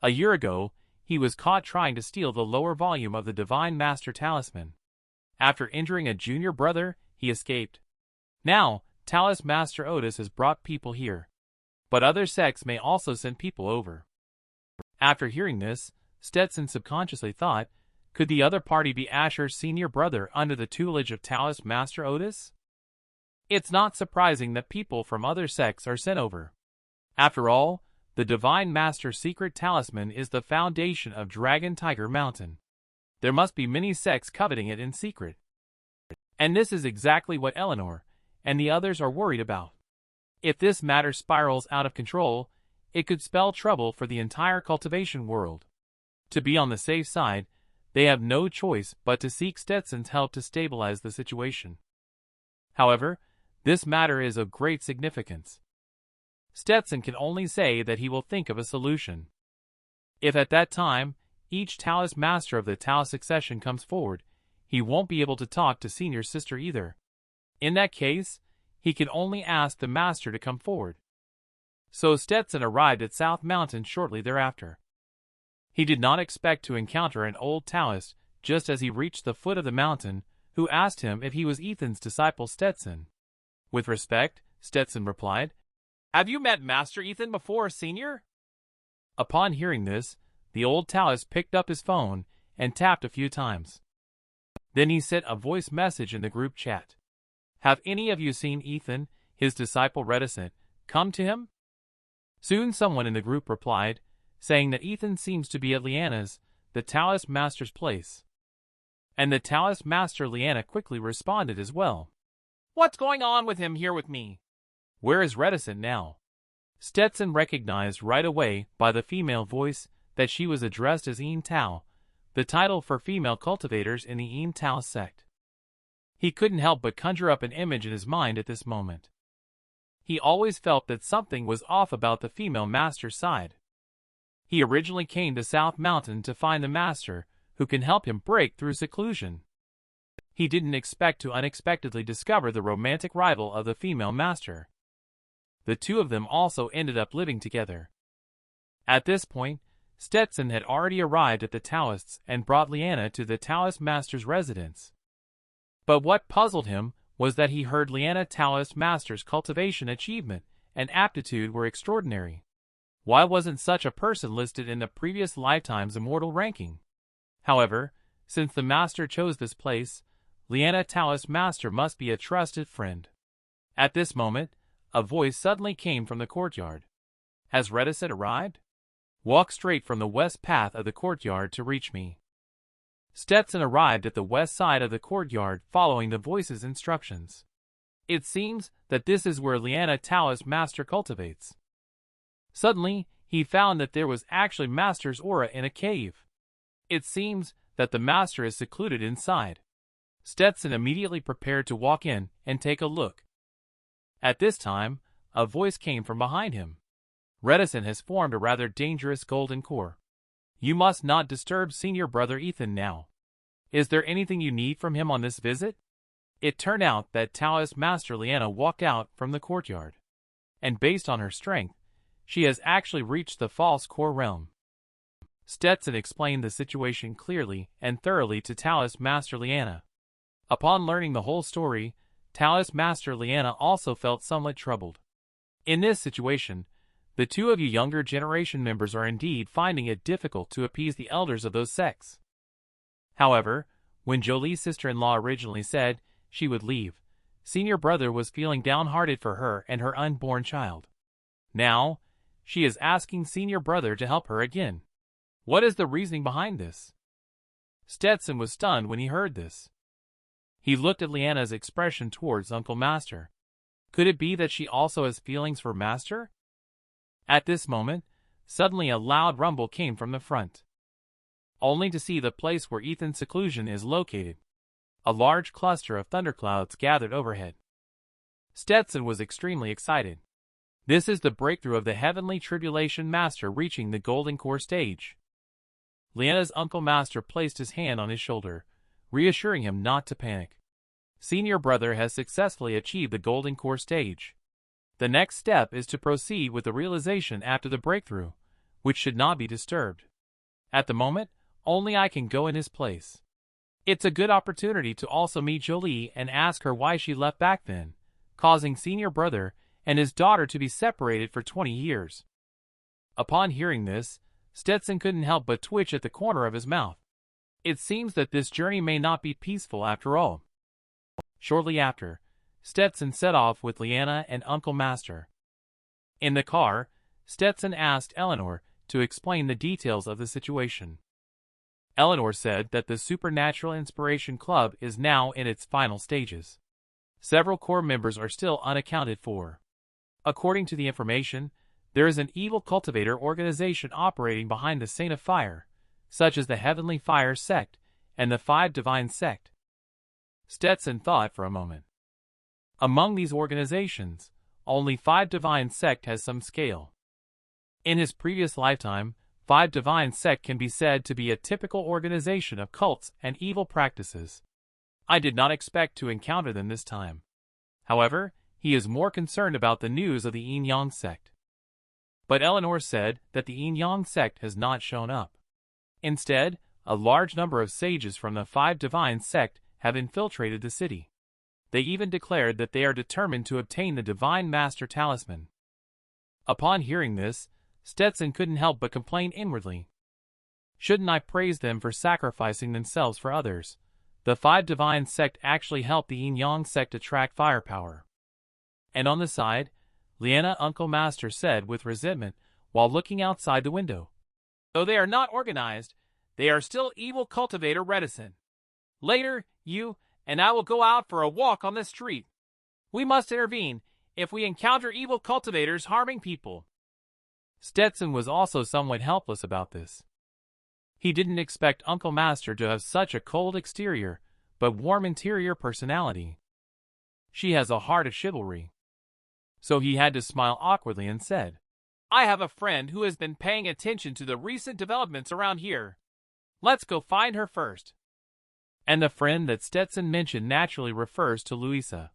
A year ago, he was caught trying to steal the lower volume of the Divine Master Talisman. After injuring a junior brother, he escaped. Now, Talis Master Otis has brought people here. But other sects may also send people over. After hearing this, Stetson subconsciously thought, could the other party be Asher's senior brother under the tutelage of Talis Master Otis? It's not surprising that people from other sects are sent over. After all, the Divine Master's secret talisman is the foundation of Dragon Tiger Mountain. There must be many sects coveting it in secret. And this is exactly what Eleanor and the others are worried about. If this matter spirals out of control, it could spell trouble for the entire cultivation world. To be on the safe side, they have no choice but to seek Stetson's help to stabilize the situation. However, this matter is of great significance. Stetson can only say that he will think of a solution. If at that time, each Talis Master of the Talis succession comes forward, he won't be able to talk to Senior Sister either. In that case, he can only ask the Master to come forward. So Stetson arrived at South Mountain shortly thereafter. He did not expect to encounter an old Taoist just as he reached the foot of the mountain, who asked him if he was Ethan's disciple Stetson. With respect, Stetson replied, "Have you met Master Ethan before, Senior?" Upon hearing this, the old Taoist picked up his phone and tapped a few times. Then he sent a voice message in the group chat. "Have any of you seen Ethan, his disciple Reticent, come to him?" Soon someone in the group replied, saying that Ethan seems to be at Leanna's, the Talis Master's place. And the Talis Master Leanna quickly responded as well. "What's going on with him here with me? Where is Reticent now?" Stetson recognized right away by the female voice that she was addressed as Yin Tao, the title for female cultivators in the Yin Tao sect. He couldn't help but conjure up an image in his mind at this moment. He always felt that something was off about the female master's side. He originally came to South Mountain to find the master who can help him break through seclusion. He didn't expect to unexpectedly discover the romantic rival of the female master. The two of them also ended up living together. At this point, Stetson had already arrived at the Taoists and brought Leanna to the Taoist Master's residence. But what puzzled him was that he heard Leanna Taoist Master's cultivation achievement and aptitude were extraordinary. Why wasn't such a person listed in the previous lifetime's immortal ranking? However, since the Master chose this place, Leanna Taoist Master must be a trusted friend. At this moment, a voice suddenly came from the courtyard. "Has Reticent arrived? Walk straight from the west path of the courtyard to reach me." Stetson arrived at the west side of the courtyard following the voice's instructions. It seems that this is where Leanna Taoist Master cultivates. Suddenly, he found that there was actually Master's aura in a cave. It seems that the Master is secluded inside. Stetson immediately prepared to walk in and take a look. At this time, a voice came from behind him. "Reticent has formed a rather dangerous golden core. You must not disturb Senior Brother Ethan now. Is there anything you need from him on this visit?" It turned out that Taoist Master Leanna walked out from the courtyard. And based on her strength, she has actually reached the false core realm. Stetson explained the situation clearly and thoroughly to Taoist Master Leanna. Upon learning the whole story, Taoist Master Leanna also felt somewhat troubled. In this situation, the two of you younger generation members are indeed finding it difficult to appease the elders of those sects. However, when Jolie's sister-in-law originally said she would leave, Senior Brother was feeling downhearted for her and her unborn child. Now, she is asking Senior Brother to help her again. What is the reasoning behind this? Stetson was stunned when he heard this. He looked at Leanna's expression towards Uncle Master. Could it be that she also has feelings for Master? At this moment, suddenly a loud rumble came from the front. Only to see the place where Ethan's seclusion is located. A large cluster of thunderclouds gathered overhead. Stetson was extremely excited. This is the breakthrough of the Heavenly Tribulation Master reaching the Golden Core stage. Leanna's Uncle Master placed his hand on his shoulder, reassuring him not to panic. Senior Brother has successfully achieved the Golden Core stage. The next step is to proceed with the realization after the breakthrough, which should not be disturbed. At the moment, only I can go in his place. It's a good opportunity to also meet Jolie and ask her why she left back then, causing senior brother and his daughter to be separated for 20 years. Upon hearing this, Stetson couldn't help but twitch at the corner of his mouth. It seems that this journey may not be peaceful after all. Shortly after, Stetson set off with Leanna and Uncle Master. In the car, Stetson asked Eleanor to explain the details of the situation. Eleanor said that the Supernatural Inspiration Club is now in its final stages. Several core members are still unaccounted for. According to the information, there is an evil cultivator organization operating behind the Saint of Fire, such as the Heavenly Fire Sect and the Five Divine Sect. Stetson thought for a moment. Among these organizations, only Five Divine Sect has some scale. In his previous lifetime, Five Divine Sect can be said to be a typical organization of cults and evil practices. I did not expect to encounter them this time. However, he is more concerned about the news of the Yin-Yang sect. But Eleanor said that the Yin-Yang sect has not shown up. Instead, a large number of sages from the Five Divine Sect have infiltrated the city. They even declared that they are determined to obtain the Divine Master Talisman. Upon hearing this, Stetson couldn't help but complain inwardly. Shouldn't I praise them for sacrificing themselves for others? The Five Divine Sect actually helped the Yin-Yang sect attract firepower. And on the side, Leanna Uncle Master said with resentment while looking outside the window. Though they are not organized, they are still evil cultivator reticent. Later, you and I will go out for a walk on the street. We must intervene if we encounter evil cultivators harming people. Stetson was also somewhat helpless about this. He didn't expect Uncle Master to have such a cold exterior, but warm interior personality. She has a heart of chivalry. So he had to smile awkwardly and said, I have a friend who has been paying attention to the recent developments around here. Let's go find her first. And the friend that Stetson mentioned naturally refers to Louisa.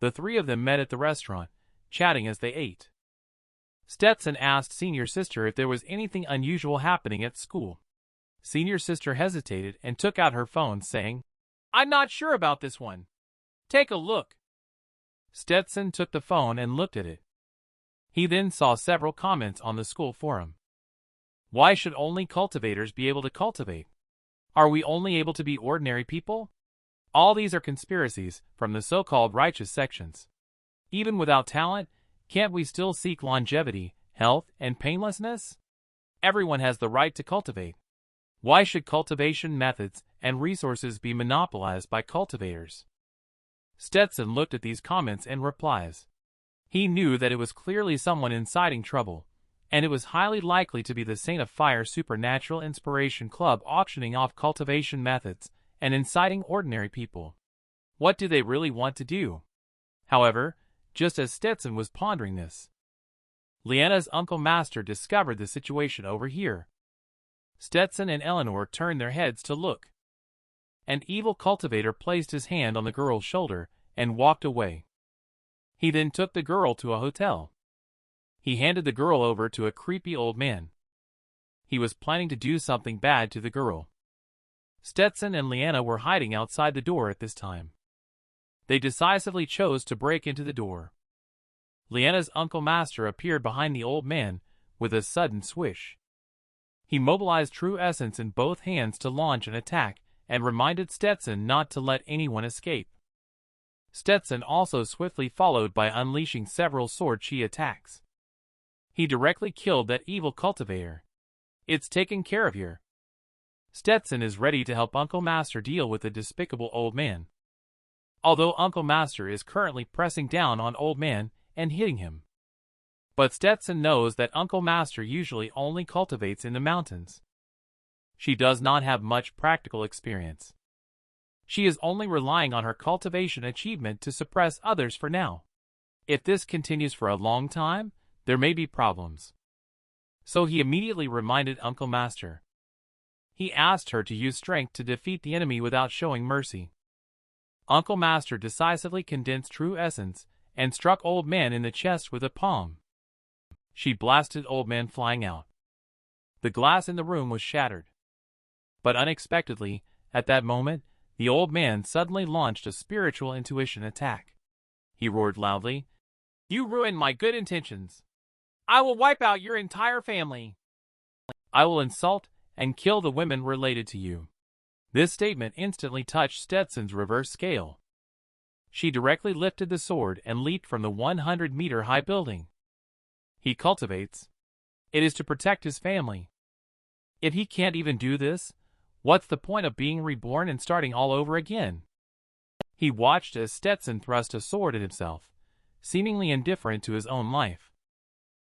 The three of them met at the restaurant, chatting as they ate. Stetson asked Senior Sister if there was anything unusual happening at school. Senior Sister hesitated and took out her phone, saying, I'm not sure about this one. Take a look. Stetson took the phone and looked at it. He then saw several comments on the school forum. Why should only cultivators be able to cultivate? Are we only able to be ordinary people? All these are conspiracies from the so-called righteous sections. Even without talent, can't we still seek longevity, health, and painlessness? Everyone has the right to cultivate. Why should cultivation methods and resources be monopolized by cultivators? Stetson looked at these comments and replies. He knew that it was clearly someone inciting trouble, and it was highly likely to be the Saint of Fire Supernatural Inspiration Club auctioning off cultivation methods and inciting ordinary people. What do they really want to do? However, just as Stetson was pondering this, Leanna's Uncle Master discovered the situation over here. Stetson and Eleanor turned their heads to look. An evil cultivator placed his hand on the girl's shoulder and walked away. He then took the girl to a hotel. He handed the girl over to a creepy old man. He was planning to do something bad to the girl. Stetson and Leanna were hiding outside the door at this time. They decisively chose to break into the door. Leanna's Uncle Master appeared behind the old man with a sudden swish. He mobilized True Essence in both hands to launch an attack and reminded Stetson not to let anyone escape. Stetson also swiftly followed by unleashing several sword chi attacks. He directly killed that evil cultivator. It's taken care of here. Stetson is ready to help Uncle Master deal with the despicable old man. Although Uncle Master is currently pressing down on old man and hitting him. But Stetson knows that Uncle Master usually only cultivates in the mountains. She does not have much practical experience. She is only relying on her cultivation achievement to suppress others for now. If this continues for a long time, there may be problems. So he immediately reminded Uncle Master. He asked her to use strength to defeat the enemy without showing mercy. Uncle Master decisively condensed True Essence and struck Old Man in the chest with a palm. She blasted Old Man flying out. The glass in the room was shattered. But unexpectedly, at that moment, the old man suddenly launched a spiritual intuition attack. He roared loudly, "You ruined my good intentions. I will wipe out your entire family. I will insult and kill the women related to you." This statement instantly touched Stetson's reverse scale. She directly lifted the sword and leaped from the 100-meter-high building. He cultivates. It is to protect his family. If he can't even do this, what's the point of being reborn and starting all over again? He watched as Stetson thrust a sword at himself, seemingly indifferent to his own life.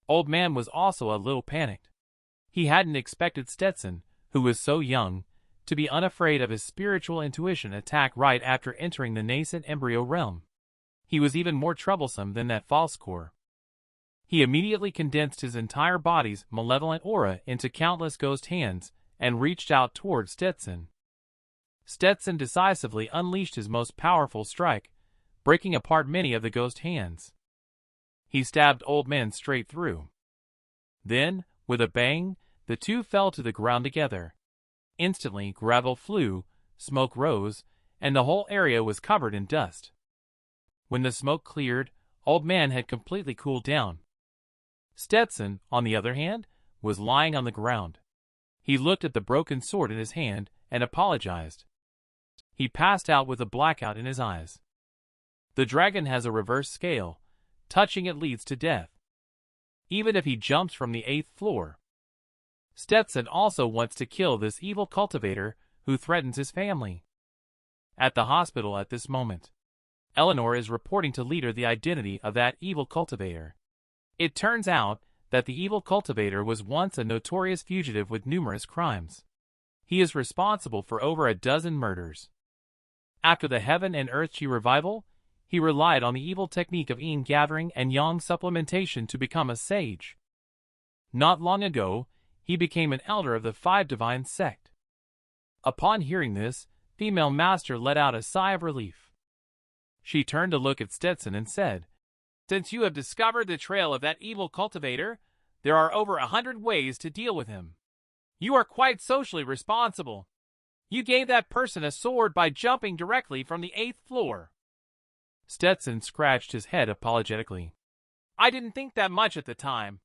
Old Man was also a little panicked. He hadn't expected Stetson, who was so young, to be unafraid of his spiritual intuition attack right after entering the nascent embryo realm. He was even more troublesome than that false core. He immediately condensed his entire body's malevolent aura into countless ghost hands and reached out toward Stetson. Stetson decisively unleashed his most powerful strike, breaking apart many of the ghost hands. He stabbed Old Man straight through. Then, with a bang, the two fell to the ground together. Instantly, gravel flew, smoke rose, and the whole area was covered in dust. When the smoke cleared, Old Man had completely cooled down. Stetson, on the other hand, was lying on the ground. He looked at the broken sword in his hand and apologized. He passed out with a blackout in his eyes. The dragon has a reverse scale. Touching it leads to death, even if he jumps from the 8th floor. Stetson also wants to kill this evil cultivator who threatens his family. At the hospital at this moment, Eleanor is reporting to Leader the identity of that evil cultivator. It turns out that the evil cultivator was once a notorious fugitive with numerous crimes. He is responsible for over a dozen murders. After the Heaven and Earth Chi revival, he relied on the evil technique of Yin gathering and Yang supplementation to become a sage. Not long ago, he became an elder of the 5 divine sect. Upon hearing this, female master let out a sigh of relief. She turned to look at Stetson and said, "Since you have discovered the trail of that evil cultivator, there are over 100 ways to deal with him. You are quite socially responsible. You gave that person a sword by jumping directly from the 8th floor." Stetson scratched his head apologetically. "I didn't think that much at the time."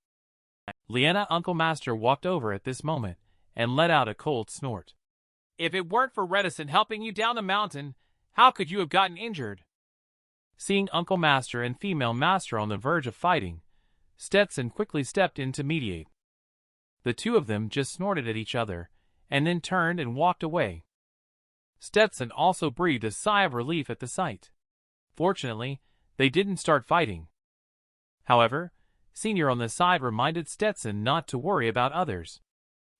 Leanna Uncle Master walked over at this moment and let out a cold snort. "If it weren't for Reticent helping you down the mountain, how could you have gotten injured?" Seeing Uncle Master and Female Master on the verge of fighting, Stetson quickly stepped in to mediate. The two of them just snorted at each other and then turned and walked away. Stetson also breathed a sigh of relief at the sight. Fortunately, they didn't start fighting. However, Senior on the side reminded Stetson not to worry about others.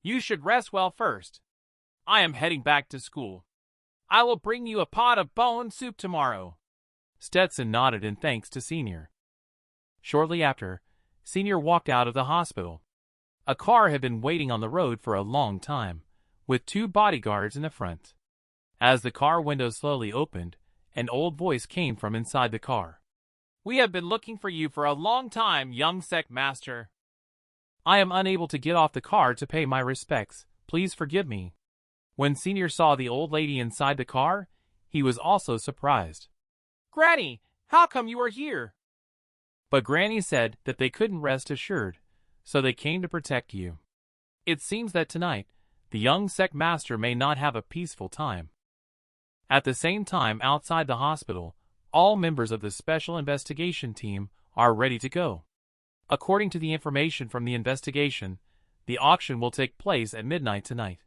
"You should rest well first. I am heading back to school. I will bring you a pot of bone soup tomorrow." Stetson nodded in thanks to Senior. Shortly after, Senior walked out of the hospital. A car had been waiting on the road for a long time, with 2 bodyguards in the front. As the car window slowly opened, an old voice came from inside the car. "We have been looking for you for a long time, young Sect Master." "I am unable to get off the car to pay my respects. Please forgive me." When Senior saw the old lady inside the car, he was also surprised. "Granny, how come you are here?" But Granny said that they couldn't rest assured, so they came to protect you. It seems that tonight, the young Sect Master may not have a peaceful time. At the same time, outside the hospital, all members of the Special Investigation Team are ready to go. According to the information from the investigation, the auction will take place at midnight tonight.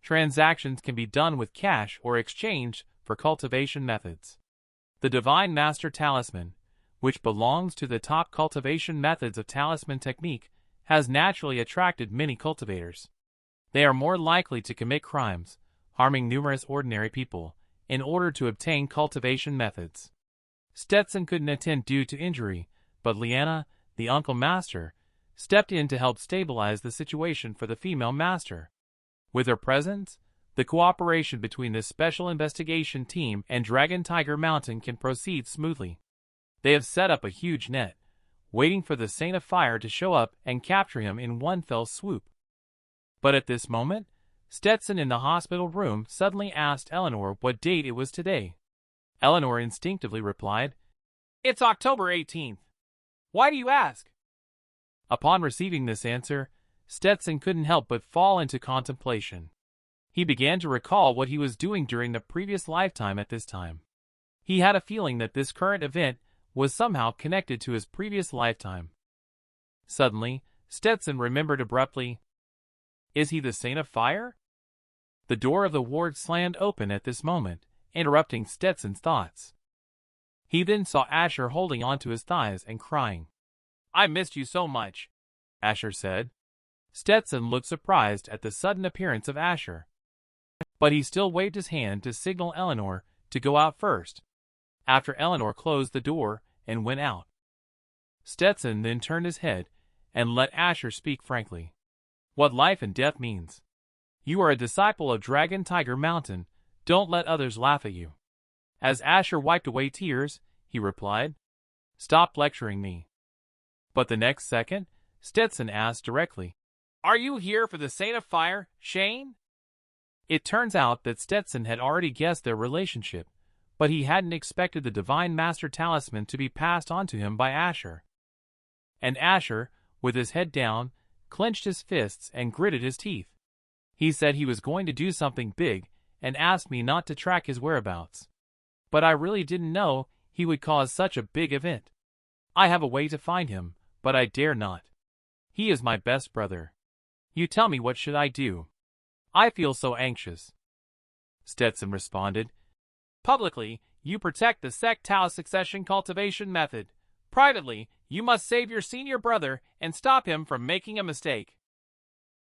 Transactions can be done with cash or exchanged for cultivation methods. The Divine Master Talisman, which belongs to the top cultivation methods of talisman technique, has naturally attracted many cultivators. They are more likely to commit crimes, harming numerous ordinary people, in order to obtain cultivation methods. Stetson couldn't attend due to injury, but Leanna, the Uncle Master, stepped in to help stabilize the situation for the female master. With her presence, the cooperation between the Special Investigation Team and Dragon Tiger Mountain can proceed smoothly. They have set up a huge net, waiting for the Saint of Fire to show up and capture him in one fell swoop. But at this moment, Stetson in the hospital room suddenly asked Eleanor what date it was today. Eleanor instinctively replied, "It's October 18th. Why do you ask?" Upon receiving this answer, Stetson couldn't help but fall into contemplation. He began to recall what he was doing during the previous lifetime at this time. He had a feeling that this current event was somehow connected to his previous lifetime. Suddenly, Stetson remembered abruptly, "Is he the Saint of Fire?" The door of the ward slammed open at this moment, interrupting Stetson's thoughts. He then saw Asher holding onto his thighs and crying. "I missed you so much," Asher said. Stetson looked surprised at the sudden appearance of Asher, but he still waved his hand to signal Eleanor to go out first. After Eleanor closed the door and went out, Stetson then turned his head and let Asher speak frankly. "What life and death means. You are a disciple of Dragon Tiger Mountain. Don't let others laugh at you." As Asher wiped away tears, he replied, "Stop lecturing me." But the next second, Stetson asked directly, "Are you here for the Saint of Fire, Shane?" It turns out that Stetson had already guessed their relationship, but he hadn't expected the Divine Master Talisman to be passed on to him by Asher. And Asher, with his head down, clenched his fists and gritted his teeth. He said he was going to do something big and asked me not to track his whereabouts. But I really didn't know he would cause such a big event. I have a way to find him, but I dare not. He is my best brother. You tell me, what should I do? I feel so anxious." Stetson responded, "Publicly, you protect the Sect Tau succession cultivation method. Privately, you must save your senior brother and stop him from making a mistake.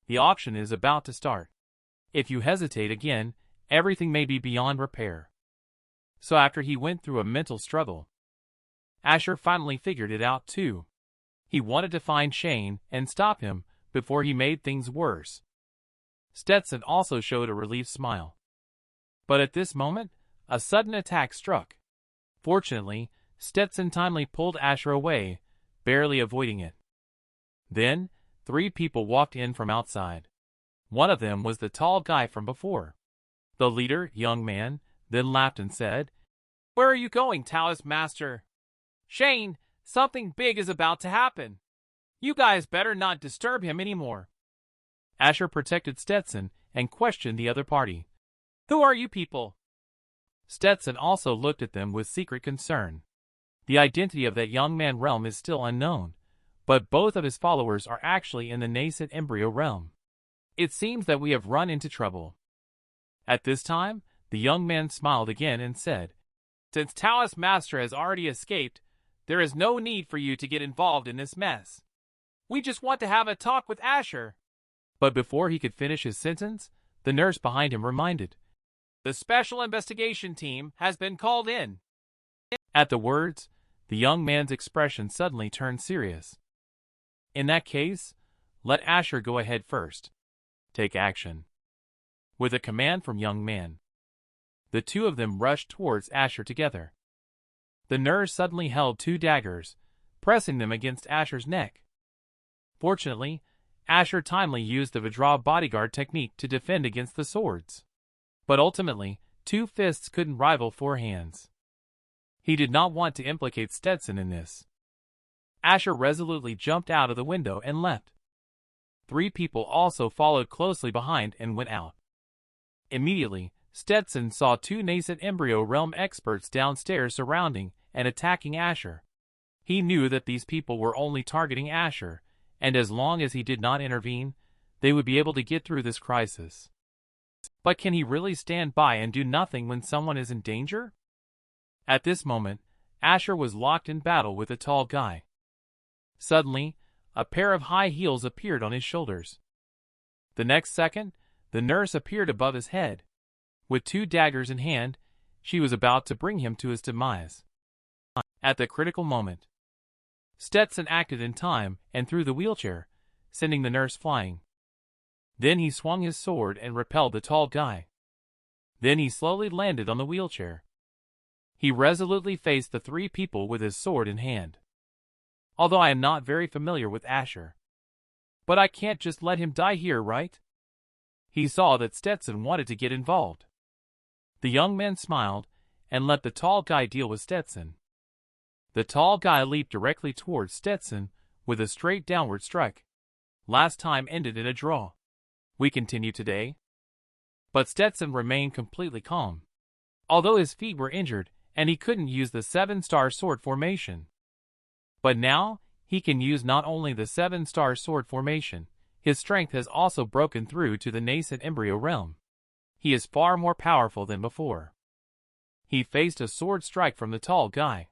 The auction is about to start. If you hesitate again, everything may be beyond repair." So after he went through a mental struggle, Asher finally figured it out too. He wanted to find Shane and stop him before he made things worse. Stetson also showed a relieved smile. But at this moment, a sudden attack struck. Fortunately, Stetson timely pulled Asher away, barely avoiding it. Then, 3 people walked in from outside. One of them was the tall guy from before. The leader, young man, then laughed and said, "Where are you going, Taoist Master?" "Shane, something big is about to happen. You guys better not disturb him anymore." Asher protected Stetson and questioned the other party. "Who are you people?" Stetson also looked at them with secret concern. The identity of that young man realm is still unknown, but both of his followers are actually in the nascent embryo realm. It seems that we have run into trouble. At this time, the young man smiled again and said, "Since Taoist Master has already escaped, there is no need for you to get involved in this mess. We just want to have a talk with Asher." But before he could finish his sentence, the nurse behind him reminded, "The special investigation team has been called in." At the words, the young man's expression suddenly turned serious. "In that case, let Asher go ahead first. Take action." With a command from young man, the 2 of them rushed towards Asher together. The nurse suddenly held 2 daggers, pressing them against Asher's neck. Fortunately, Asher timely used the Vidra bodyguard technique to defend against the swords. But ultimately, 2 fists couldn't rival 4 hands. He did not want to implicate Stetson in this. Asher resolutely jumped out of the window and left. 3 people also followed closely behind and went out. Immediately, Stetson saw 2 nascent embryo realm experts downstairs surrounding and attacking Asher. He knew that these people were only targeting Asher, and as long as he did not intervene, they would be able to get through this crisis. But can he really stand by and do nothing when someone is in danger? At this moment, Asher was locked in battle with a tall guy. Suddenly, a pair of high heels appeared on his shoulders. The next second, the nurse appeared above his head. With 2 daggers in hand, she was about to bring him to his demise. At the critical moment, Stetson acted in time and threw the wheelchair, sending the nurse flying. Then he swung his sword and repelled the tall guy. Then he slowly landed on the wheelchair. He resolutely faced the 3 people with his sword in hand. Although I am not very familiar with Asher, but I can't just let him die here, right? he saw that Stetson wanted to get involved. The young man smiled and let the tall guy deal with Stetson. The tall guy leaped directly towards Stetson with a straight downward strike. Last time ended in a draw. We continue today. But Stetson remained completely calm, although his feet were injured and he couldn't use the 7-star sword formation. But now, he can use not only the 7-star sword formation, his strength has also broken through to the nascent embryo realm. He is far more powerful than before. He faced a sword strike from the tall guy.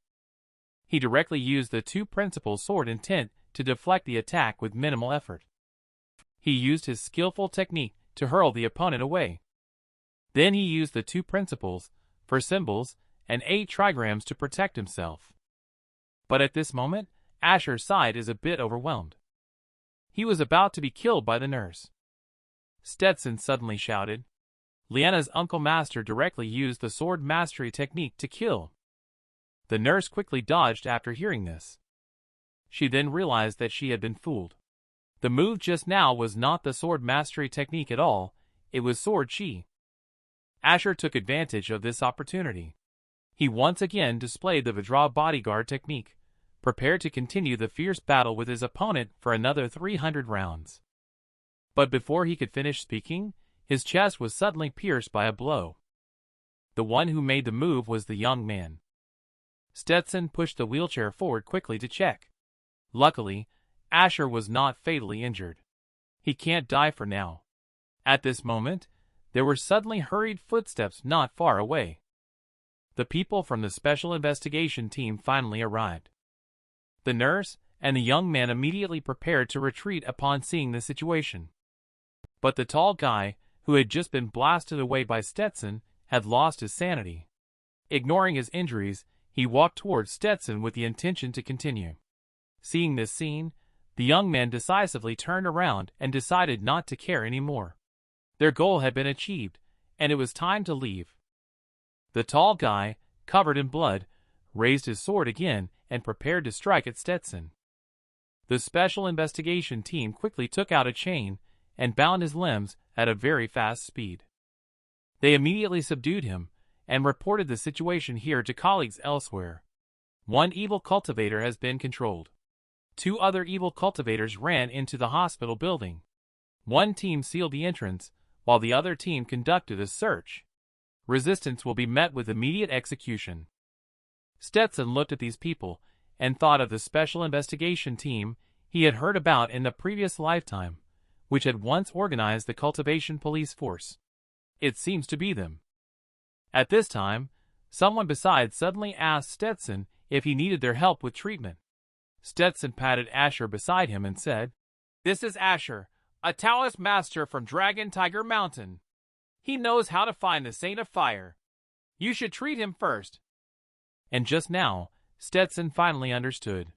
He directly used the 2 principal sword intent to deflect the attack with minimal effort. He used his skillful technique to hurl the opponent away. Then he used the 2 principles, for symbols, and 8 trigrams to protect himself. But at this moment, Asher's side is a bit overwhelmed. He was about to be killed by the nurse. Stetson suddenly shouted. Liana's uncle master directly used the sword mastery technique to kill. The nurse quickly dodged after hearing this. She then realized that she had been fooled. The move just now was not the sword mastery technique at all, it was sword chi. Asher took advantage of this opportunity. He once again displayed the Vajra bodyguard technique, prepared to continue the fierce battle with his opponent for another 300 rounds. But before he could finish speaking, his chest was suddenly pierced by a blow. The one who made the move was the young man. Stetson pushed the wheelchair forward quickly to check. Luckily, Asher was not fatally injured. He can't die for now. At this moment, there were suddenly hurried footsteps not far away. The people from the special investigation team finally arrived. The nurse and the young man immediately prepared to retreat upon seeing the situation. But the tall guy, who had just been blasted away by Stetson, had lost his sanity. Ignoring his injuries, he walked towards Stetson with the intention to continue. Seeing this scene, the young man decisively turned around and decided not to care anymore. Their goal had been achieved, and it was time to leave. The tall guy, covered in blood, raised his sword again and prepared to strike at Stetson. The special investigation team quickly took out a chain and bound his limbs at a very fast speed. They immediately subdued him and reported the situation here to colleagues elsewhere. One evil cultivator has been controlled. 2 other evil cultivators ran into the hospital building. One team sealed the entrance, while the other team conducted a search. Resistance will be met with immediate execution. Stetson looked at these people and thought of the special investigation team he had heard about in the previous lifetime, which had once organized the cultivation police force. It seems to be them. At this time, someone besides suddenly asked Stetson if he needed their help with treatment. Stetson patted Asher beside him and said, "This is Asher, a Taoist master from Dragon Tiger Mountain. He knows how to find the Saint of Fire. You should treat him first." And just now, Stetson finally understood.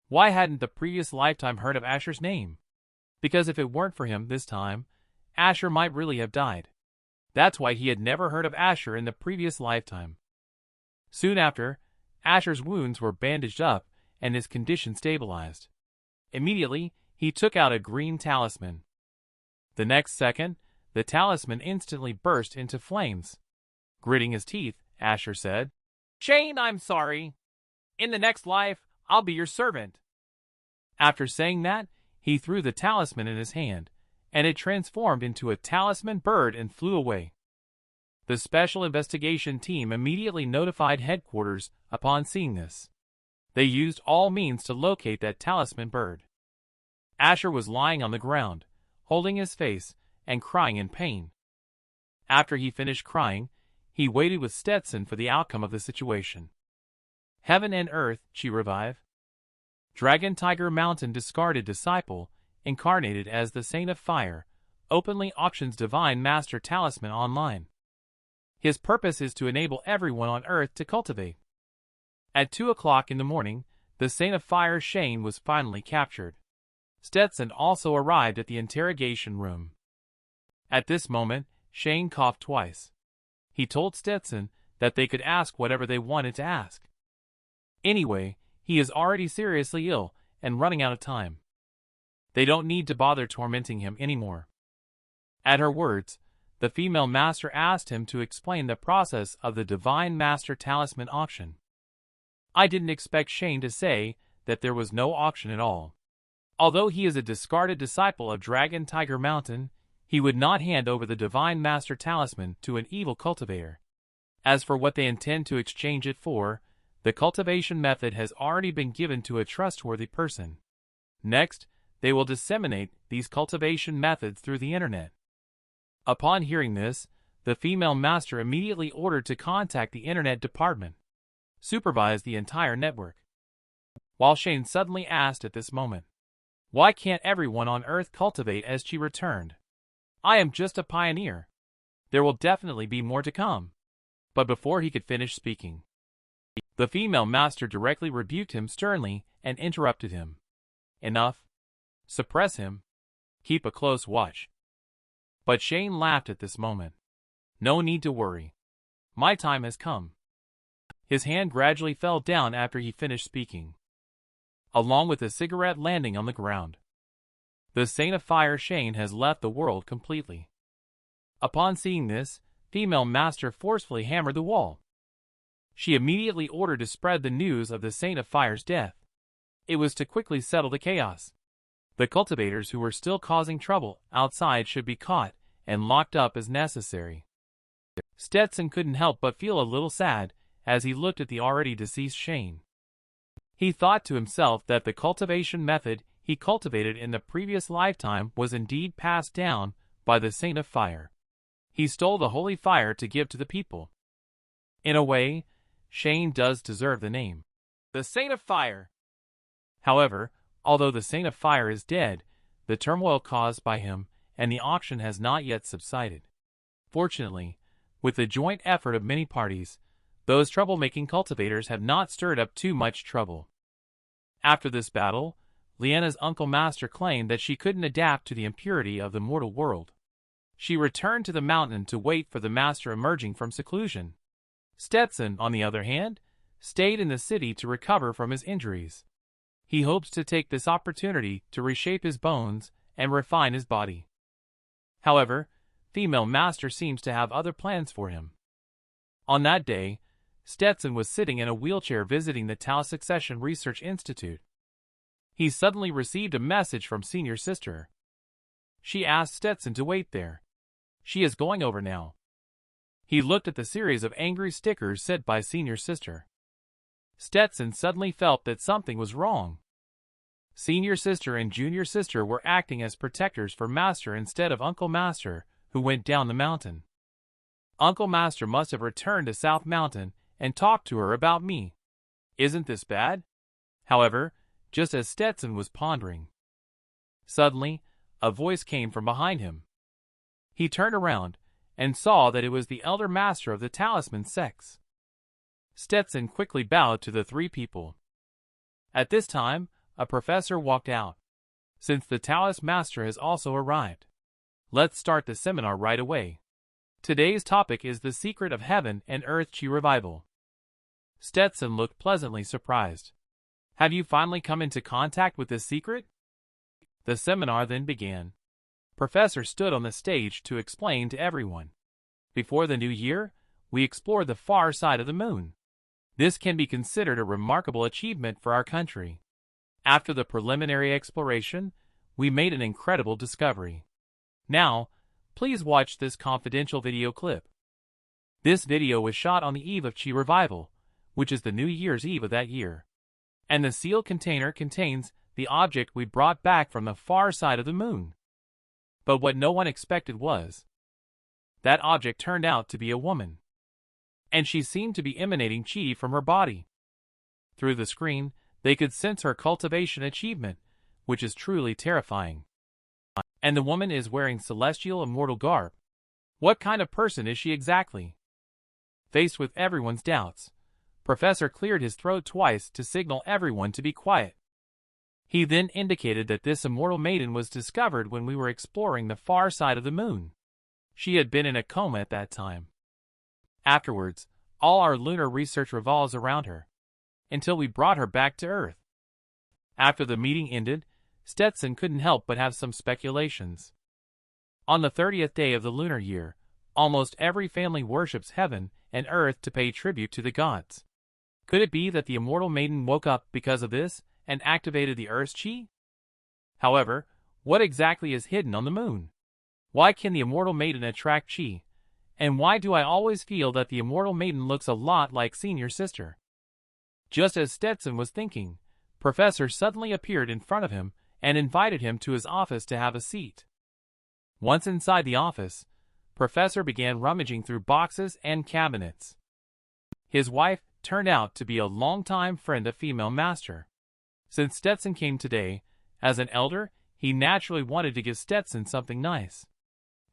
Why hadn't the previous lifetime heard of Asher's name? Because if it weren't for him this time, Asher might really have died. That's why he had never heard of Asher in the previous lifetime. Soon after, Asher's wounds were bandaged up and his condition stabilized. Immediately, he took out a green talisman. The next second, the talisman instantly burst into flames. Gritting his teeth, Asher said, "Shane, I'm sorry. In the next life, I'll be your servant." After saying that, he threw the talisman in his hand, and it transformed into a talisman bird and flew away. The special investigation team immediately notified headquarters upon seeing this. They used all means to locate that talisman bird. Asher was lying on the ground, holding his face and crying in pain. After he finished crying, he waited with Stetson for the outcome of the situation. Heaven and earth, she revived. Dragon Tiger Mountain discarded disciple, incarnated as the Saint of Fire, openly auctions Divine Master Talisman online. His purpose is to enable everyone on Earth to cultivate. At 2 o'clock in the morning, the Saint of Fire Shane was finally captured. Stetson also arrived at the interrogation room. At this moment, Shane coughed twice. He told Stetson that they could ask whatever they wanted to ask. Anyway, he is already seriously ill and running out of time. They don't need to bother tormenting him anymore. At her words, the female master asked him to explain the process of the Divine Master Talisman auction. I didn't expect Shane to say that there was no auction at all. Although he is a discarded disciple of Dragon Tiger Mountain, he would not hand over the Divine Master Talisman to an evil cultivator. As for what they intend to exchange it for, the cultivation method has already been given to a trustworthy person. Next, they will disseminate these cultivation methods through the internet. Upon hearing this, the female master immediately ordered to contact the internet department, supervise the entire network. While Shane suddenly asked at this moment, "Why can't everyone on Earth cultivate?" as she returned, "I am just a pioneer. There will definitely be more to come." But before he could finish speaking, the female master directly rebuked him sternly and interrupted him. "Enough. Suppress him. Keep a close watch." But Shane laughed at this moment. "No need to worry. My time has come." His hand gradually fell down after he finished speaking, along with a cigarette landing on the ground. The Saint of Fire Shane has left the world completely. Upon seeing this, female master forcefully hammered the wall. She immediately ordered to spread the news of the Saint of Fire's death. It was to quickly settle the chaos. The cultivators who were still causing trouble outside should be caught and locked up as necessary. Stetson couldn't help but feel a little sad as he looked at the already deceased Shane. He thought to himself that the cultivation method he cultivated in the previous lifetime was indeed passed down by the Saint of Fire. He stole the holy fire to give to the people. In a way, Shane does deserve the name, the Saint of Fire. However, although the Saint of Fire is dead, the turmoil caused by him and the auction has not yet subsided. Fortunately, with the joint effort of many parties, those troublemaking cultivators have not stirred up too much trouble. After this battle, Leanna's uncle master claimed that she couldn't adapt to the impurity of the mortal world. She returned to the mountain to wait for the master emerging from seclusion. Stetson, on the other hand, stayed in the city to recover from his injuries. He hopes to take this opportunity to reshape his bones and refine his body. However, female master seems to have other plans for him. On that day, Stetson was sitting in a wheelchair visiting the Tau Succession Research Institute. He suddenly received a message from Senior Sister. She asked Stetson to wait there. She is going over now. He looked at the series of angry stickers sent by Senior Sister. Stetson suddenly felt that something was wrong. Senior Sister and Junior Sister were acting as protectors for Master instead of Uncle Master, who went down the mountain. Uncle Master must have returned to South Mountain and talked to her about me. Isn't this bad? However, just as Stetson was pondering, suddenly, a voice came from behind him. He turned around and saw that it was the elder master of the Talisman Sects. Stetson quickly bowed to the three people. At this time, a professor walked out. Since the Taoist master has also arrived, let's start the seminar right away. Today's topic is the secret of heaven and earth chi revival. Stetson looked pleasantly surprised. Have you finally come into contact with this secret? The seminar then began. Professor stood on the stage to explain to everyone. Before the new year, we explored the far side of the moon. This can be considered a remarkable achievement for our country. After the preliminary exploration, we made an incredible discovery. Now, please watch this confidential video clip. This video was shot on the eve of Chi Revival, which is the New Year's Eve of that year. And the sealed container contains the object we brought back from the far side of the moon. But what no one expected was, that object turned out to be a woman. And she seemed to be emanating chi from her body. Through the screen, they could sense her cultivation achievement, which is truly terrifying. And the woman is wearing celestial immortal garb. What kind of person is she exactly? Faced with everyone's doubts, Professor cleared his throat twice to signal everyone to be quiet. He then indicated that this immortal maiden was discovered when we were exploring the far side of the moon. She had been in a coma at that time. Afterwards, all our lunar research revolves around her, until we brought her back to Earth. After the meeting ended, Stetson couldn't help but have some speculations. On the 30th day of the lunar year, almost every family worships heaven and earth to pay tribute to the gods. Could it be that the immortal maiden woke up because of this and activated the Earth's chi? However, what exactly is hidden on the moon? Why can the immortal maiden attract chi? And why do I always feel that the immortal maiden looks a lot like senior sister? Just as Stetson was thinking, Professor suddenly appeared in front of him and invited him to his office to have a seat. Once inside the office, Professor began rummaging through boxes and cabinets. His wife turned out to be a longtime friend of female master. Since Stetson came today, as an elder, he naturally wanted to give Stetson something nice.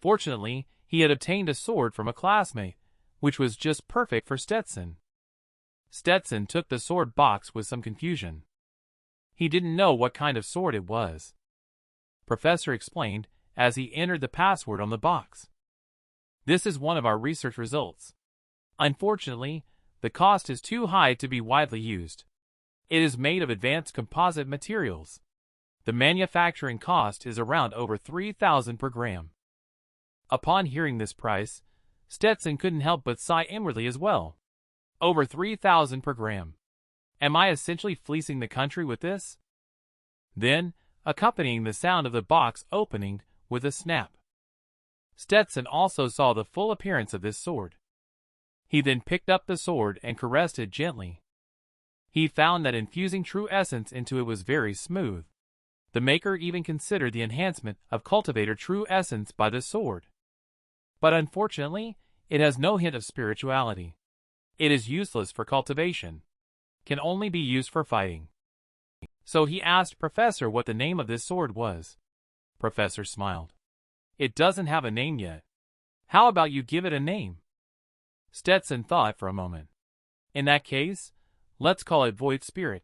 Fortunately, he had obtained a sword from a classmate, which was just perfect for Stetson. Stetson took the sword box with some confusion. He didn't know what kind of sword it was. Professor explained as he entered the password on the box. This is one of our research results. Unfortunately, the cost is too high to be widely used. It is made of advanced composite materials. The manufacturing cost is around over 3,000 per gram. Upon hearing this price, Stetson couldn't help but sigh inwardly as well. Over 3,000 per gram. Am I essentially fleecing the country with this? Then, accompanying the sound of the box opening with a snap, Stetson also saw the full appearance of this sword. He then picked up the sword and caressed it gently. He found that infusing true essence into it was very smooth. The maker even considered the enhancement of cultivator true essence by the sword. But unfortunately, it has no hint of spirituality. It is useless for cultivation. Can only be used for fighting. So he asked Professor what the name of this sword was. Professor smiled. It doesn't have a name yet. How about you give it a name? Stetson thought for a moment. In that case, let's call it Void Spirit.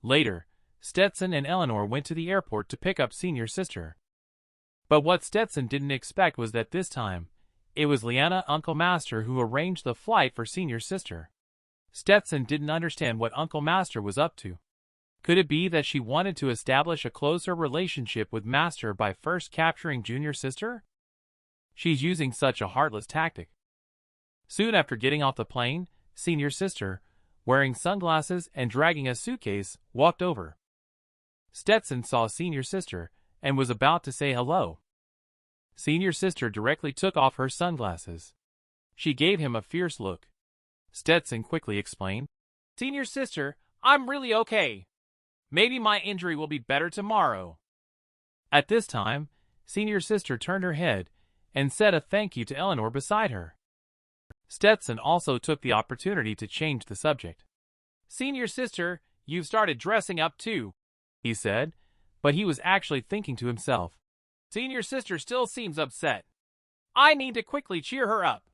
Later, Stetson and Eleanor went to the airport to pick up senior sister. But what Stetson didn't expect was that this time, it was Liana Uncle Master who arranged the flight for senior sister. Stetson didn't understand what Uncle Master was up to. Could it be that she wanted to establish a closer relationship with Master by first capturing junior sister? She's using such a heartless tactic. Soon after getting off the plane, senior sister, wearing sunglasses and dragging a suitcase, walked over. Stetson saw senior sister and was about to say hello. Senior sister directly took off her sunglasses. She gave him a fierce look. Stetson quickly explained, "Senior sister, I'm really okay. Maybe my injury will be better tomorrow." At this time, senior sister turned her head and said a thank you to Eleanor beside her. Stetson also took the opportunity to change the subject. "Senior sister, you've started dressing up too," he said, but he was actually thinking to himself, "Senior sister still seems upset. I need to quickly cheer her up."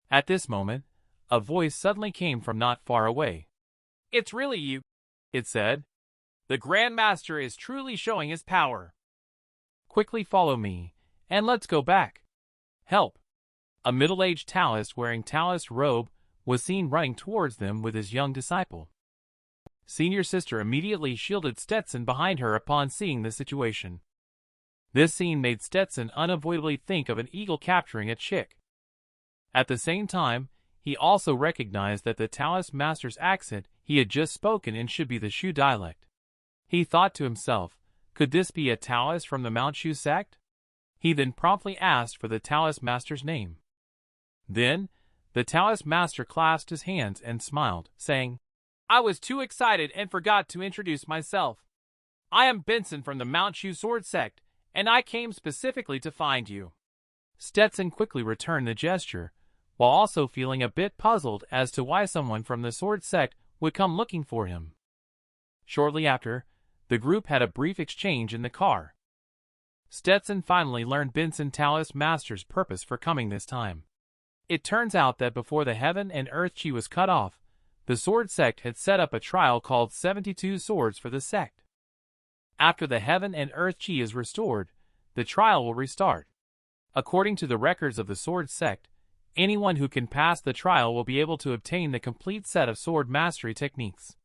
At this moment, a voice suddenly came from not far away. "It's really you," it said. "The Grand Master is truly showing his power. Quickly follow me, and let's go back. Help." A middle-aged Taoist wearing Taoist robe was seen running towards them with his young disciple. Senior sister immediately shielded Stetson behind her upon seeing the situation. This scene made Stetson unavoidably think of an eagle capturing a chick. At the same time, he also recognized that the Taoist master's accent he had just spoken in should be the Shu dialect. He thought to himself, could this be a Taoist from the Manchu sect? He then promptly asked for the Taoist master's name. Then, the Taoist master clasped his hands and smiled, saying, "I was too excited and forgot to introduce myself. I am Benson from the Manchu sword sect, and I came specifically to find you." Stetson quickly returned the gesture, while also feeling a bit puzzled as to why someone from the sword sect would come looking for him. Shortly after, the group had a brief exchange in the car. Stetson finally learned Benson Taoist Master's purpose for coming this time. It turns out that before the heaven and earth chi was cut off, the sword sect had set up a trial called 72 Swords for the sect. After the heaven and earth chi is restored, the trial will restart. According to the records of the sword sect, anyone who can pass the trial will be able to obtain the complete set of sword mastery techniques.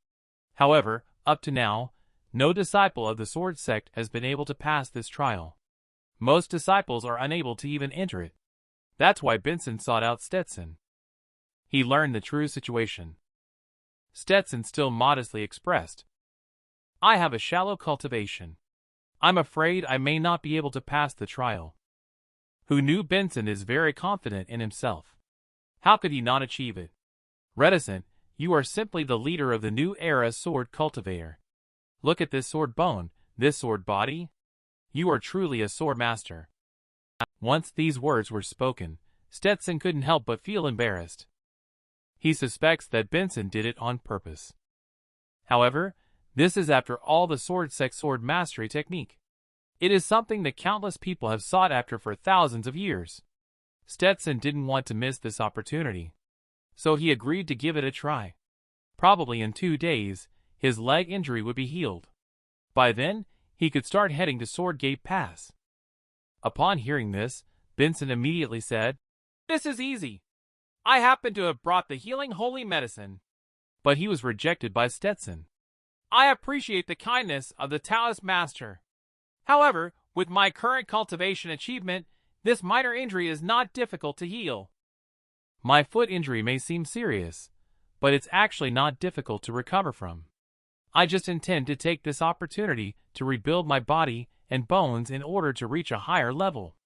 However, up to now, no disciple of the sword sect has been able to pass this trial. Most disciples are unable to even enter it. That's why Benson sought out Stetson. He learned the true situation. Stetson still modestly expressed, "I have a shallow cultivation. I'm afraid I may not be able to pass the trial." Who knew Benson is very confident in himself. How could he not achieve it? Reticent, you are simply the leader of the new era sword cultivator. Look at this sword bone, this sword body. You are truly a sword master. Once these words were spoken, Stetson couldn't help but feel embarrassed. He suspects that Benson did it on purpose. However, this is after all the sword sect sword mastery technique. It is something that countless people have sought after for thousands of years. Stetson didn't want to miss this opportunity, so he agreed to give it a try. Probably in 2 days, his leg injury would be healed. By then, he could start heading to Sword Gate Pass. Upon hearing this, Benson immediately said, "This is easy. I happen to have brought the healing holy medicine." But he was rejected by Stetson. "I appreciate the kindness of the Taoist master. However, with my current cultivation achievement, this minor injury is not difficult to heal." "My foot injury may seem serious, but it's actually not difficult to recover from. I just intend to take this opportunity to rebuild my body and bones in order to reach a higher level."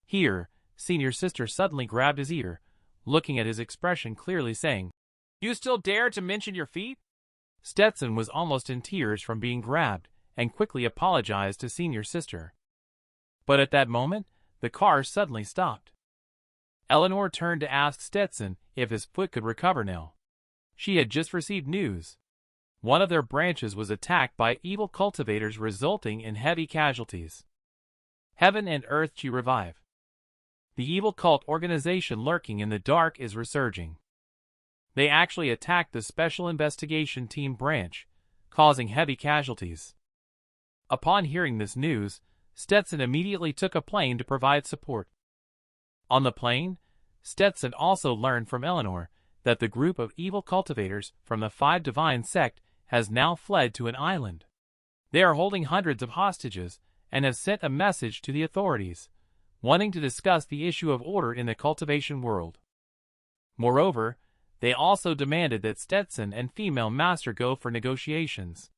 Here, Senior Sister suddenly grabbed his ear, looking at his expression clearly saying, "You still dare to mention your feet?" Stetson was almost in tears from being grabbed, and quickly apologized to Senior Sister. But at that moment, the car suddenly stopped. Eleanor turned to ask Stetson if his foot could recover now. She had just received news. One of their branches was attacked by evil cultivators, resulting in heavy casualties. Heaven and earth to revive. The evil cult organization lurking in the dark is resurging. They actually attacked the Special Investigation Team branch, causing heavy casualties. Upon hearing this news, Stetson immediately took a plane to provide support. On the plane, Stetson also learned from Eleanor that the group of evil cultivators from the 5 Divine Sect has now fled to an island. They are holding hundreds of hostages and have sent a message to the authorities, wanting to discuss the issue of order in the cultivation world. Moreover, they also demanded that Stetson and Female Master go for negotiations.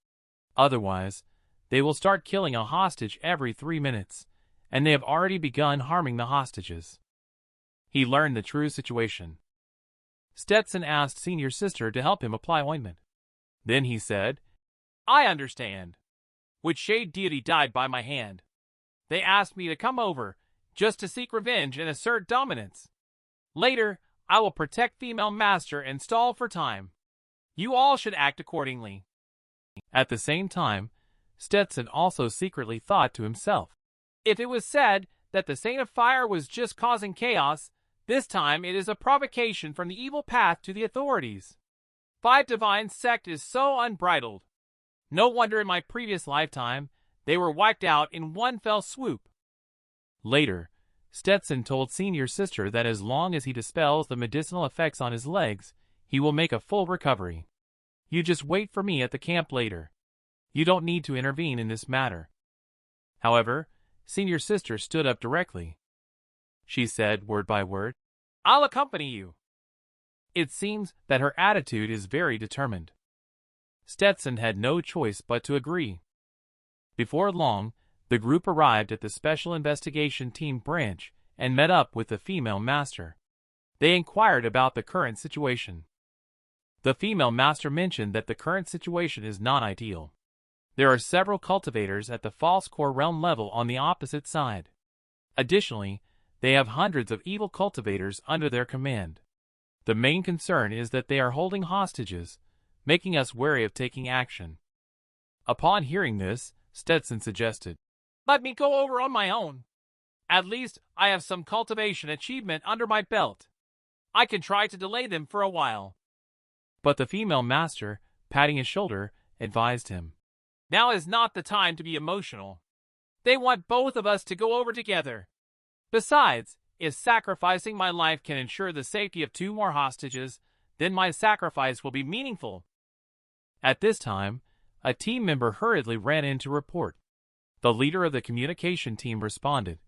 Otherwise, they will start killing a hostage every 3 minutes, and they have already begun harming the hostages. He learned the true situation. Stetson asked Senior Sister to help him apply ointment. Then he said, "I understand. Which shade deity died by my hand? They asked me to come over, just to seek revenge and assert dominance. Later, I will protect Female Master and stall for time. You all should act accordingly." At the same time, Stetson also secretly thought to himself, "If it was said that the Saint of Fire was just causing chaos, this time it is a provocation from the evil path to the authorities. 5 Divine Sect is so unbridled. No wonder in my previous lifetime, they were wiped out in one fell swoop." Later, Stetson told Senior Sister that as long as he dispels the medicinal effects on his legs, he will make a full recovery. "You just wait for me at the camp later. You don't need to intervene in this matter." However, Senior Sister stood up directly. She said, word by word, "I'll accompany you." It seems that her attitude is very determined. Stetson had no choice but to agree. Before long, the group arrived at the Special Investigation Team branch and met up with the Female Master. They inquired about the current situation. The Female Master mentioned that the current situation is not ideal. There are several cultivators at the False Core Realm level on the opposite side. Additionally, they have hundreds of evil cultivators under their command. The main concern is that they are holding hostages, making us wary of taking action. Upon hearing this, Stetson suggested, "Let me go over on my own. At least I have some cultivation achievement under my belt. I can try to delay them for a while." But the Female Master, patting his shoulder, advised him, "Now is not the time to be emotional. They want both of us to go over together. Besides, if sacrificing my life can ensure the safety of 2 more hostages, then my sacrifice will be meaningful." At this time, a team member hurriedly ran in to report. The leader of the communication team responded.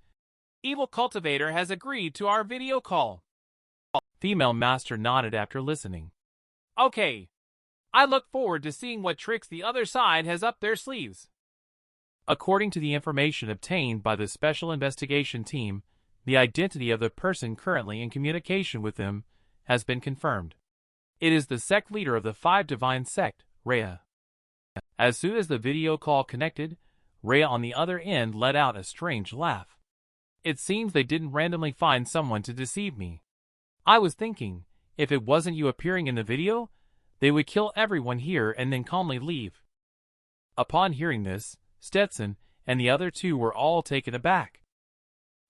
Evil cultivator has agreed to our video call. Female master nodded after listening. Okay. I look forward to seeing what tricks the other side has up their sleeves. According to the information obtained by the special investigation team, the identity of the person currently in communication with them has been confirmed. It is the sect leader of the 5 divine sect, Rhea. As soon as the video call connected, Rhea on the other end let out a strange laugh. It seems they didn't randomly find someone to deceive me. I was thinking, if it wasn't you appearing in the video, they would kill everyone here and then calmly leave. Upon hearing this, Stetson and the other 2 were all taken aback.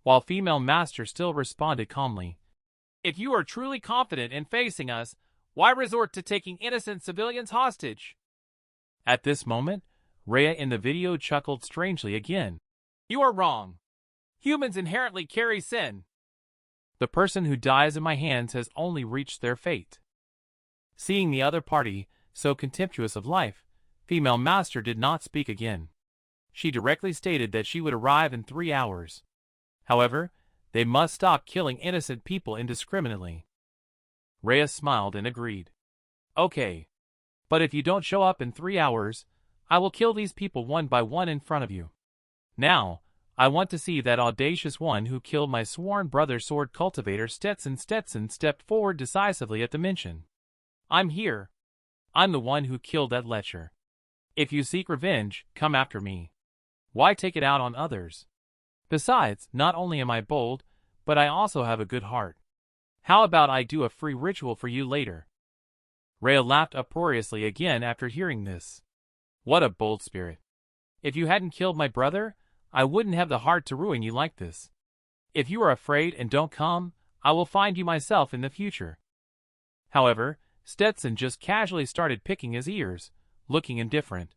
While female master still responded calmly. If you are truly confident in facing us, why resort to taking innocent civilians hostage? At this moment, Rhea in the video chuckled strangely again. You are wrong. Humans inherently carry sin. The person who dies in my hands has only reached their fate. Seeing the other party so contemptuous of life, female master did not speak again. She directly stated that she would arrive in 3 hours. However, they must stop killing innocent people indiscriminately. Rhea smiled and agreed. Okay. But if you don't show up in 3 hours, I will kill these people one by one in front of you. Now, I want to see that audacious one who killed my sworn brother sword cultivator Stetson. Stetson stepped forward decisively at the mention. I'm here. I'm the one who killed that lecher. If you seek revenge, come after me. Why take it out on others? Besides, not only am I bold, but I also have a good heart. How about I do a free ritual for you later? Rhea laughed uproariously again after hearing this. What a bold spirit. If you hadn't killed my brother, I wouldn't have the heart to ruin you like this. If you are afraid and don't come, I will find you myself in the future. However, Stetson just casually started picking his ears, looking indifferent.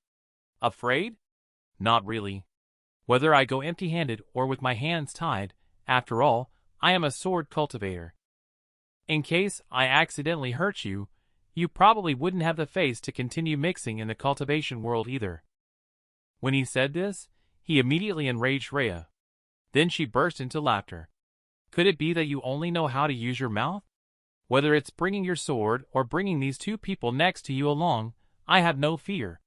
Afraid? Not really. Whether I go empty-handed or with my hands tied, after all, I am a sword cultivator. In case I accidentally hurt you, you probably wouldn't have the face to continue mixing in the cultivation world either. When he said this, he immediately enraged Rhea. Then she burst into laughter. Could it be that you only know how to use your mouth? Whether it's bringing your sword or bringing these 2 people next to you along, I have no fear.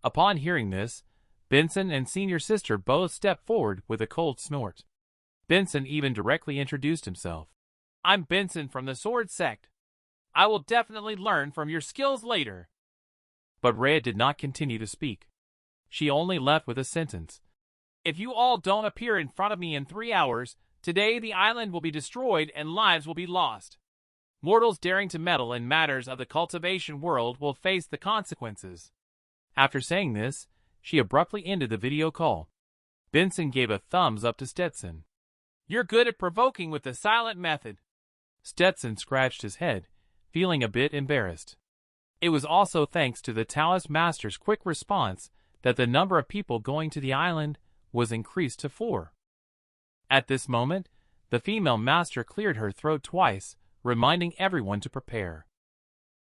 Upon hearing this, Benson and senior sister both stepped forward with a cold snort. Benson even directly introduced himself. I'm Benson from the Sword Sect. I will definitely learn from your skills later. But Rhea did not continue to speak. She only left with a sentence. If you all don't appear in front of me in 3 hours, today the island will be destroyed and lives will be lost. Mortals daring to meddle in matters of the cultivation world will face the consequences. After saying this, she abruptly ended the video call. Benson gave a thumbs up to Stetson. You're good at provoking with the silent method. Stetson scratched his head, feeling a bit embarrassed. It was also thanks to the Taoist master's quick response that the number of people going to the island was increased to 4. At this moment, the female master cleared her throat twice, reminding everyone to prepare.